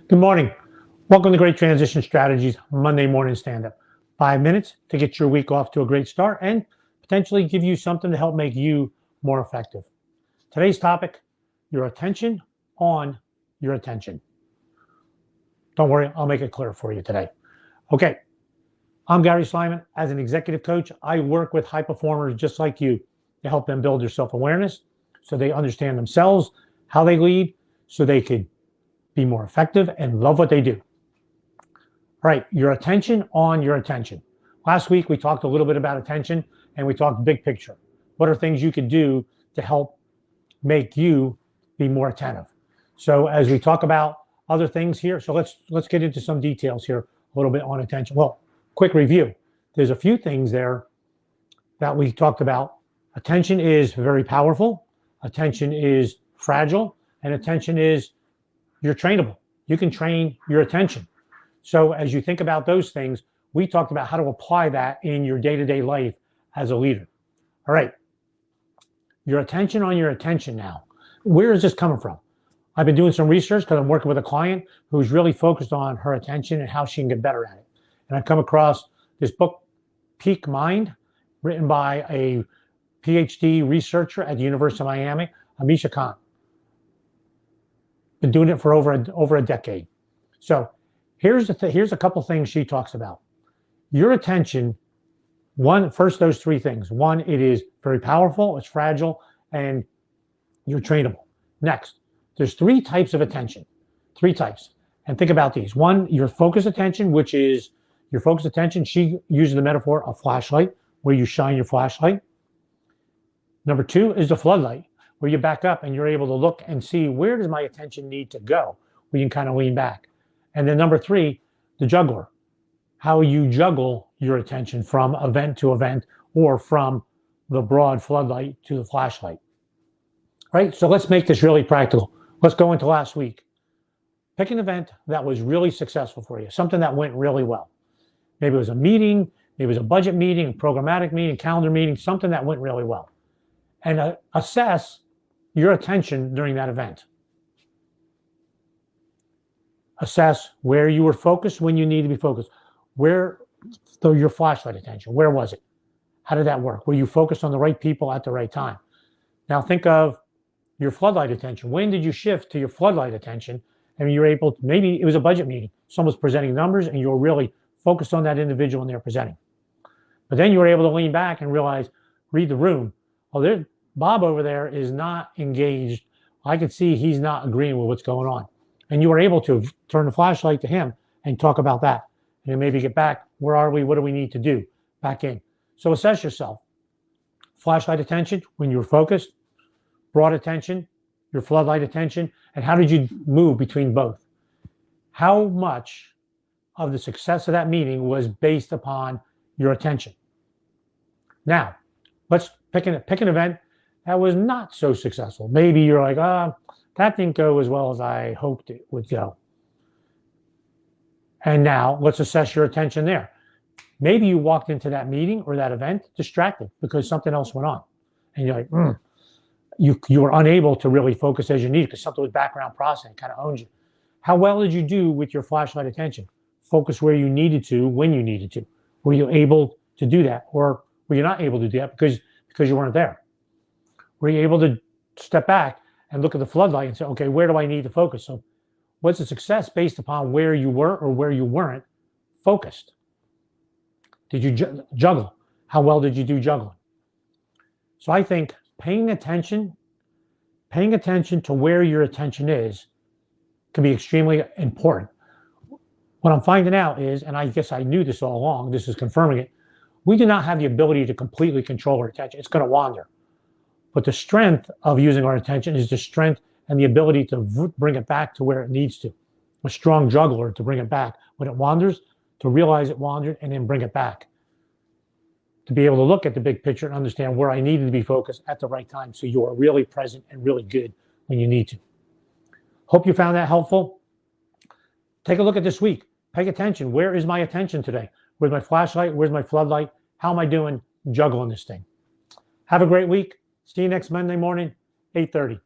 Good morning. Welcome to Great Transition Strategies Monday Morning Standup. 5 minutes to get your week off to a great start and potentially give you something to help make you more effective. Today's topic, your attention on your attention. Don't worry, I'll make it clear for you today. Okay, I'm Gary Slyman. As an executive coach, I work with high performers just like you to help them build their self-awareness so they understand themselves, how they lead, so they could be more effective and love what they do. All right, your attention on your attention. Last week, we talked a little bit about attention and we talked big picture. What are things you can do to help make you be more attentive? So as we talk about other things here, so let's get into some details here a little bit on attention. Well, quick review. There's a few things there that we talked about. Attention is very powerful. Attention is fragile, and attention is you're trainable. You can train your attention. So as you think about those things, we talked about how to apply that in your day-to-day life as a leader. All right, your attention on your attention now. Where is this coming from? I've been doing some research because I'm working with a client who's really focused on her attention and how she can get better at it. And I've come across this book, Peak Mind, written by a PhD researcher at the University of Miami, Amisha Khan. Been doing it for over a decade. So here's a couple things she talks about. Your attention, first those three things. One, it is very powerful, it's fragile, and you're trainable. Next, there's three types of attention. Three types. And think about these. One, your focused attention, which is your focused attention. She uses the metaphor of flashlight, where you shine your flashlight. Number two is the floodlight, where you back up and you're able to look and see where does my attention need to go, where you can kind of lean back. And then number three, the juggler, how you juggle your attention from event to event or from the broad floodlight to the flashlight. Right? So let's make this really practical. Let's go into last week. Pick an event that was really successful for you, something that went really well. Maybe it was a meeting, maybe it was a budget meeting, a programmatic meeting, calendar meeting, something that went really well. And assess your attention during that event. Assess where you were focused when you need to be focused. Where your flashlight attention, where was it? How did that work? Were you focused on the right people at the right time? Now think of your floodlight attention. When did you shift to your floodlight attention? And you're able to, maybe it was a budget meeting. Someone's presenting numbers and you're really focused on that individual and they're presenting. But then you were able to lean back and realize, read the room. Oh, Bob over there is not engaged. I can see he's not agreeing with what's going on. And you were able to turn the flashlight to him and talk about that. And then maybe get back. Where are we? What do we need to do? Back in. So assess yourself. Flashlight attention when you were focused. Broad attention, your floodlight attention. And how did you move between both? How much of the success of that meeting was based upon your attention? Now, let's pick an event that was not so successful. Maybe you're like, that didn't go as well as I hoped it would go. And now let's assess your attention there. Maybe you walked into that meeting or that event distracted because something else went on. And you're like, you were unable to really focus as you needed because something was background processing, kind of owns you. How well did you do with your flashlight attention? Focus where you needed to, when you needed to. Were you able to do that? Or were you not able to do that because you weren't there? Were you able to step back and look at the floodlight and say, okay, where do I need to focus? So what's a success based upon where you were or where you weren't focused? Did you juggle? How well did you do juggling? So I think paying attention to where your attention is can be extremely important. What I'm finding out is, and I guess I knew this all along, this is confirming it, we do not have the ability to completely control our attention. It's going to wander. But the strength of using our attention is the strength and the ability to bring it back to where it needs to. A strong juggler to bring it back. When it wanders, to realize it wandered and then bring it back. To be able to look at the big picture and understand where I needed to be focused at the right time so you are really present and really good when you need to. Hope you found that helpful. Take a look at this week. Pay attention. Where is my attention today? Where's my flashlight? Where's my floodlight? How am I doing juggling this thing? Have a great week. See you next Monday morning, 8:30.